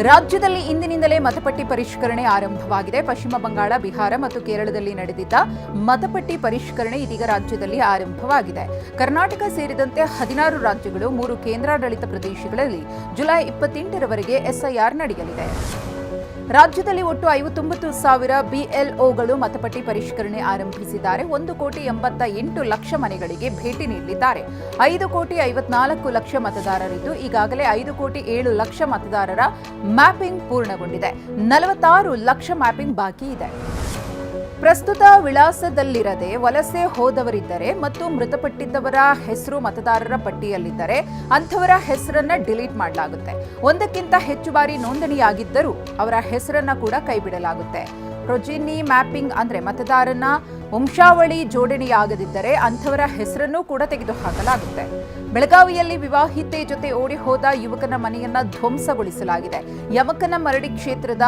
ರಾಜ್ಯದಲ್ಲಿ ಇಂದಿನಿಂದಲೇ ಮತಪಟ್ಟಿ ಪರಿಷ್ಕರಣೆ ಆರಂಭವಾಗಿದೆ. ಪಶ್ಚಿಮ ಬಂಗಾಳ, ಬಿಹಾರ ಮತ್ತು ಕೇರಳದಲ್ಲಿ ನಡೆದಿದ್ದ ಮತಪಟ್ಟಿ ಪರಿಷ್ಕರಣೆ ಇದೀಗ ರಾಜ್ಯದಲ್ಲಿ ಆರಂಭವಾಗಿದೆ. ಕರ್ನಾಟಕ ಸೇರಿದಂತೆ 16 ರಾಜ್ಯಗಳು 3 ಕೇಂದ್ರಾಡಳಿತ ಪ್ರದೇಶಗಳಲ್ಲಿ ಜುಲೈ 28ರವರೆಗೆ ಎಸ್ಐಆರ್ ನಡೆಯಲಿದೆ. ರಾಜ್ಯದಲ್ಲಿ ಒಟ್ಟು 59,000 ಬಿಎಲ್ಒಗಳು ಮತಪಟ್ಟಿ ಪರಿಷ್ಕರಣೆ ಆರಂಭಿಸಿದ್ದಾರೆ. 1,88,00,000 ಮನೆಗಳಿಗೆ ಭೇಟಿ ನೀಡಲಿದ್ದಾರೆ. 5,54,00,000 ಮತದಾರರಿದ್ದು ಈಗಾಗಲೇ 5,07,00,000 ಮತದಾರರ ಮ್ಯಾಪಿಂಗ್ ಪೂರ್ಣಗೊಂಡಿದೆ. 46 ಲಕ್ಷ ಮ್ಯಾಪಿಂಗ್ ಬಾಕಿ ಇದೆ. ಪ್ರಸ್ತುತ ವಿಳಾಸದಲ್ಲಿರದೆ ವಲಸೆ ಹೋದವರಿದ್ದರೆ ಮತ್ತು ಮೃತಪಟ್ಟಿದ್ದವರ ಹೆಸರು ಮತದಾರರ ಪಟ್ಟಿಯಲ್ಲಿದ್ದರೆ ಅಂಥವರ ಹೆಸರನ್ನ ಡಿಲೀಟ್ ಮಾಡಲಾಗುತ್ತೆ. ಒಂದಕ್ಕಿಂತ ಹೆಚ್ಚು ಬಾರಿ ನೋಂದಣಿಯಾಗಿದ್ದರೂ ಅವರ ಹೆಸರನ್ನ ಕೂಡ ಕೈಬಿಡಲಾಗುತ್ತೆ. ಪ್ರೊಜಿನಿ ಮ್ಯಾಪಿಂಗ್ ಅಂದ್ರೆ ಮತದಾರನ ವಂಶಾವಳಿ ಜೋಡಣೆಯಾಗದಿದ್ದರೆ ಅಂಥವರ ಹೆಸರನ್ನೂ ಕೂಡ ತೆಗೆದುಹಾಕಲಾಗುತ್ತೆ. ಬೆಳಗಾವಿಯಲ್ಲಿ ವಿವಾಹಿತೆ ಜೊತೆ ಓಡಿ ಹೋದ ಯುವಕನ ಮನೆಯನ್ನ ಧ್ವಂಸಗೊಳಿಸಲಾಗಿದೆ. ಯಮಕನ ಮರಡಿ ಕ್ಷೇತ್ರದ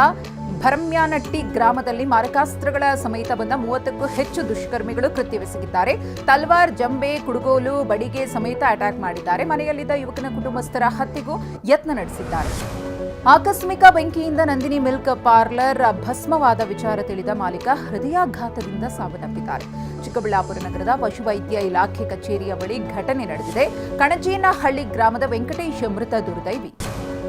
ಭರಮ್ಯಾನಟ್ಟಿ ಗ್ರಾಮದಲ್ಲಿ ಮಾರಕಾಸ್ತ್ರಗಳ ಸಮೇತ ಬಂದ 30ಕ್ಕೂ ಹೆಚ್ಚು ದುಷ್ಕರ್ಮಿಗಳು ಕೃತ್ಯವೆಸಗಿದ್ದಾರೆ. ತಲ್ವಾರ್, ಜಂಬೆ, ಕುಡುಗೋಲು, ಬಡಿಗೆ ಸಮೇತ ಅಟ್ಯಾಕ್ ಮಾಡಿದ್ದಾರೆ. ಮನೆಯಲ್ಲಿದ್ದ ಯುವಕನ ಕುಟುಂಬಸ್ಥರ ಹತ್ಯೆಗೂ ಯತ್ನ ನಡೆಸಿದ್ದಾರೆ. ಆಕಸ್ಮಿಕ ಬೆಂಕಿಯಿಂದ ನಂದಿನಿ ಮಿಲ್ಕ್ ಪಾರ್ಲರ್ ಭಸ್ಮವಾದ ವಿಚಾರ ತಿಳಿದ ಮಾಲೀಕ ಹೃದಯಾಘಾತದಿಂದ ಸಾವನ್ನಪ್ಪಿದ್ದಾರೆ. ಚಿಕ್ಕಬಳ್ಳಾಪುರ ನಗರದ ಪಶುವೈದ್ಯ ಇಲಾಖೆ ಕಚೇರಿಯ ಬಳಿ ಘಟನೆ ನಡೆದಿದೆ. ಕಣಜೇನಹಳ್ಳಿ ಗ್ರಾಮದ ವೆಂಕಟೇಶ್ ಮೃತ ದುರ್ದೈವಿ.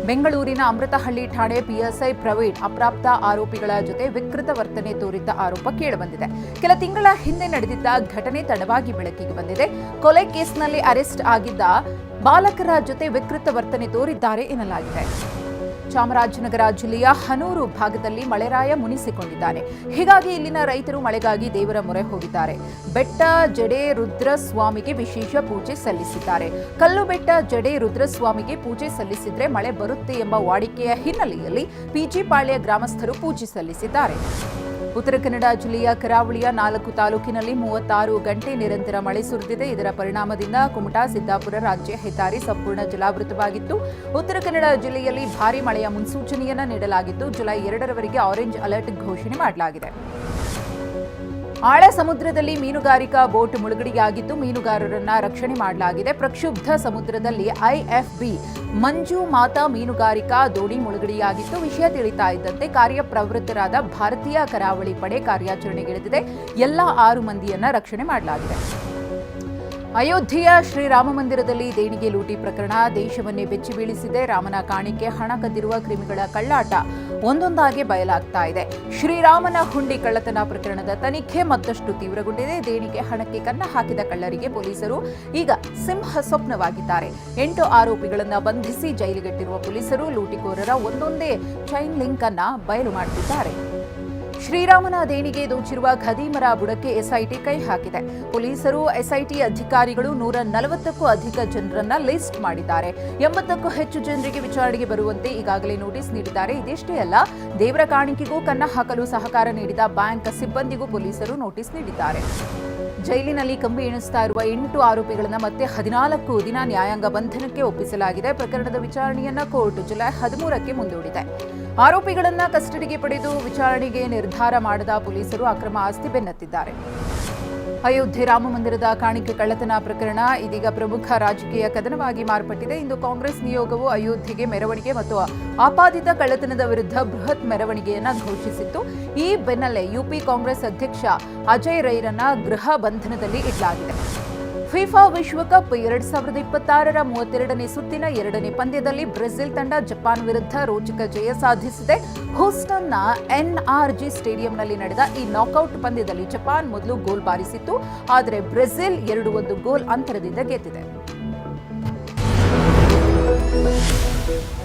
ಬೆಂಗಳೂರಿನ ಅಮೃತಹಳ್ಳಿ ಠಾಣೆ ಪಿಎಸ್ಐ ಪ್ರವೀಣ್ ಅಪ್ರಾಪ್ತ ಆರೋಪಿಗಳ ಜೊತೆ ವಿಕೃತ ವರ್ತನೆ ತೋರಿದ್ದ ಆರೋಪ ಕೇಳಿಬಂದಿದೆ. ಕೆಲ ತಿಂಗಳ ಹಿಂದೆ ನಡೆದಿದ್ದ ಘಟನೆ ತಡವಾಗಿ ಬೆಳಕಿಗೆ ಬಂದಿದೆ. ಕೊಲೆ ಕೇಸ್ನಲ್ಲಿ ಅರೆಸ್ಟ್ ಆಗಿದ್ದ ಬಾಲಕರ ಜೊತೆ ವಿಕೃತ ವರ್ತನೆ ತೋರಿದ್ದಾರೆ ಎನ್ನಲಾಗಿದೆ. ಚಾಮರಾಜನಗರ ಜಿಲ್ಲೆಯ ಹನೂರು ಭಾಗದಲ್ಲಿ ಮಳೆರಾಯ ಮುನಿಸಿಕೊಂಡಿದ್ದಾನೆ. ಹೀಗಾಗಿ ಇಲ್ಲಿನ ರೈತರು ಮಳೆಗಾಗಿ ದೇವರ ಮೊರೆ ಹೋಗಿದ್ದಾರೆ. ಬೆಟ್ಟ ಜಡೆ ರುದ್ರಸ್ವಾಮಿಗೆ ವಿಶೇಷ ಪೂಜೆ ಸಲ್ಲಿಸಿದ್ದಾರೆ. ಕಲ್ಲು ಬೆಟ್ಟ ಜಡೆ ರುದ್ರಸ್ವಾಮಿಗೆ ಪೂಜೆ ಸಲ್ಲಿಸಿದ್ರೆ ಮಳೆ ಬರುತ್ತೆ ಎಂಬ ವಾಡಿಕೆಯ ಹಿನ್ನೆಲೆಯಲ್ಲಿ ಪಿಜಿಪಾಳ್ಯ ಗ್ರಾಮಸ್ಥರು ಪೂಜೆ ಸಲ್ಲಿಸಿದ್ದಾರೆ. ಉತ್ತರ ಕನ್ನಡ ಜಿಲ್ಲೆಯ ಕರಾವಳಿಯ 4 ತಾಲೂಕಿನಲ್ಲಿ 36 ಗಂಟೆ ನಿರಂತರ ಮಳೆ ಸುರಿದಿದೆ. ಇದರ ಪರಿಣಾಮದಿಂದ ಕುಮಟಾ, ಸಿದ್ದಾಪುರ ರಾಜ್ಯ ಹೆದ್ದಾರಿ ಸಂಪೂರ್ಣ ಜಲಾವೃತವಾಗಿತ್ತು. ಉತ್ತರ ಕನ್ನಡ ಜಿಲ್ಲೆಯಲ್ಲಿ ಭಾರೀ ಮಳೆಯ ಮುನ್ಸೂಚನೆಯನ್ನು ನೀಡಲಾಗಿದ್ದು ಜುಲೈ 2ರವರೆಗೆ ಆರೆಂಜ್ ಅಲರ್ಟ್ ಘೋಷಣೆ ಮಾಡಲಾಗಿದೆ. ಆಳ ಸಮುದ್ರದಲ್ಲಿ ಮೀನುಗಾರಿಕಾ ಬೋಟ್ ಮುಳುಗಡೆಯಾಗಿದ್ದು ಮೀನುಗಾರರನ್ನ ರಕ್ಷಣೆ ಮಾಡಲಾಗಿದೆ. ಪ್ರಕ್ಷುಬ್ಧ ಸಮುದ್ರದಲ್ಲಿ ಐಎಫ್ಬಿ ಮಂಜು ಮಾತಾ ಮೀನುಗಾರಿಕಾ ದೋಣಿ ಮುಳುಗಡೆಯಾಗಿದ್ದು ವಿಷಯ ತಿಳಿತಾ ಇದ್ದಂತೆ ಕಾರ್ಯಪ್ರವೃತ್ತರಾದ ಭಾರತೀಯ ಕರಾವಳಿ ಪಡೆ ಕಾರ್ಯಾಚರಣೆಗಿಳಿದಿದೆ. ಎಲ್ಲ 6 ಮಂದಿಯನ್ನ ರಕ್ಷಣೆ ಮಾಡಲಾಗಿದೆ. ಅಯೋಧ್ಯೆಯ ಶ್ರೀರಾಮ ಮಂದಿರದಲ್ಲಿ ದೇಣಿಗೆ ಲೂಟಿ ಪ್ರಕರಣ ದೇಶವನ್ನೇ ಬೆಚ್ಚಿ ಬೀಳಿಸಿದೆ. ರಾಮನ ಕಾಣಿಕೆ ಹಣ ಕದ್ದಿರುವ ಕ್ರಿಮಿಗಳ ಕಳ್ಳಾಟ ಒಂದೊಂದಾಗಿ ಬಯಲಾಗ್ತಾ ಇದೆ. ಶ್ರೀರಾಮನ ಹುಂಡಿ ಕಳ್ಳತನ ಪ್ರಕರಣದ ತನಿಖೆ ಮತ್ತಷ್ಟು ತೀವ್ರಗೊಂಡಿದೆ. ದೇಣಿಗೆ ಹಣಕ್ಕೆ ಕನ್ನ ಹಾಕಿದ ಕಳ್ಳರಿಗೆ ಪೊಲೀಸರು ಈಗ ಸಿಂಹ ಸ್ವಪ್ನವಾಗಿದ್ದಾರೆ. 8 ಆರೋಪಿಗಳನ್ನು ಬಂಧಿಸಿ ಜೈಲಿಗಟ್ಟಿರುವ ಪೊಲೀಸರು ಲೂಟಿಕೋರರ ಒಂದೊಂದೇ ಚೈನ್ ಲಿಂಕ್ ಅನ್ನ ಬಯಲು ಮಾಡುತ್ತಿದ್ದಾರೆ. ಶ್ರೀರಾಮನ ದೇಣಿಗೆ ದೋಚಿರುವ ಖದೀಮರ ಬುಡಕ್ಕೆ ಎಸ್ಐಟಿ ಕೈ ಹಾಕಿದೆ. ಪೊಲೀಸರು ಎಸ್ಐಟಿ ಅಧಿಕಾರಿಗಳು 140ಕ್ಕೂ ಅಧಿಕ ಜನರನ್ನ ಲಿಸ್ಟ್ ಮಾಡಿದ್ದಾರೆ. 80ಕ್ಕೂ ಹೆಚ್ಚು ಜನರಿಗೆ ವಿಚಾರಣೆಗೆ ಬರುವಂತೆ ಈಗಾಗಲೇ ನೋಟಿಸ್ ನೀಡಿದ್ದಾರೆ. ಇದಿಷ್ಟೇ ಅಲ್ಲ, ದೇವರ ಕಾಣಿಕೆಗೂ ಕನ್ನ ಹಾಕಲು ಸಹಕಾರ ನೀಡಿದ ಬ್ಯಾಂಕ್ ಸಿಬ್ಬಂದಿಗೂ ಪೊಲೀಸರು ನೋಟಿಸ್ ನೀಡಿದ್ದಾರೆ. ಜೈಲಿನಲ್ಲಿ ಕಂಬಿ ಎಣಿಸ್ತಾ ಇರುವ 8 ಆರೋಪಿಗಳನ್ನು ಮತ್ತೆ 14 ದಿನ ನ್ಯಾಯಾಂಗ ಬಂಧನಕ್ಕೆ ಒಪ್ಪಿಸಲಾಗಿದೆ. ಪ್ರಕರಣದ ವಿಚಾರಣೆಯನ್ನ ಕೋರ್ಟ್ ಜುಲೈ 13ಕ್ಕೆ ಮುಂದೂಡಿದೆ. ಆರೋಪಿಗಳನ್ನ ಕಸ್ಟಡಿಗೆ ಪಡೆದು ವಿಚಾರಣೆಗೆ ನಿರ್ಧಾರ ಮಾಡದ ಪೊಲೀಸರು ಅಕ್ರಮ ಆಸ್ತಿ ಬೆನ್ನತ್ತಿದ್ದಾರೆ. ಅಯೋಧ್ಯೆ ರಾಮ ಮಂದಿರದ ಕಾಣಿಕೆ ಕಳ್ಳತನ ಪ್ರಕರಣ ಇದೀಗ ಪ್ರಮುಖ ರಾಜಕೀಯ ಕದನವಾಗಿ ಮಾರ್ಪಟ್ಟಿದೆ. ಇಂದು ಕಾಂಗ್ರೆಸ್ ನಿಯೋಗವು ಅಯೋಧ್ಯೆಗೆ ಮೆರವಣಿಗೆ ಮತ್ತು ಆಪಾದಿತ ಕಳ್ಳತನದ ವಿರುದ್ಧ ಬೃಹತ್ ಮೆರವಣಿಗೆಯನ್ನ ಘೋಷಿಸಿತ್ತು. ಈ ಬೆನ್ನಲ್ಲೇ ಯುಪಿ ಕಾಂಗ್ರೆಸ್ ಅಧ್ಯಕ್ಷ ಅಜಯ್ ರೈರನ್ನ ಗೃಹ ಬಂಧನದಲ್ಲಿ ಇಡಲಾಗಿದೆ. ಫಿಫಾ ವಿಶ್ವಕಪ್ 2026ರ 32ನೇ ಸುತ್ತಿನ 2ನೇ ಪಂದ್ಯದಲ್ಲಿ ಬ್ರೆಜಿಲ್ ತಂಡ ಜಪಾನ್ ವಿರುದ್ಧ ರೋಚಕ ಜಯ ಸಾಧಿಸಿದೆ. ಹೂಸ್ಟನ್ನ ಎನ್ಆರ್ಜಿ ಸ್ಟೇಡಿಯಂನಲ್ಲಿ ನಡೆದ ಈ ನಾಕೌಟ್ ಪಂದ್ಯದಲ್ಲಿ ಜಪಾನ್ ಮೊದಲು ಗೋಲ್ ಬಾರಿಸಿತ್ತು. ಆದರೆ ಬ್ರೆಜಿಲ್ 2-1 ಗೋಲ್ ಅಂತರದಿಂದ ಗೆದ್ದಿದೆ.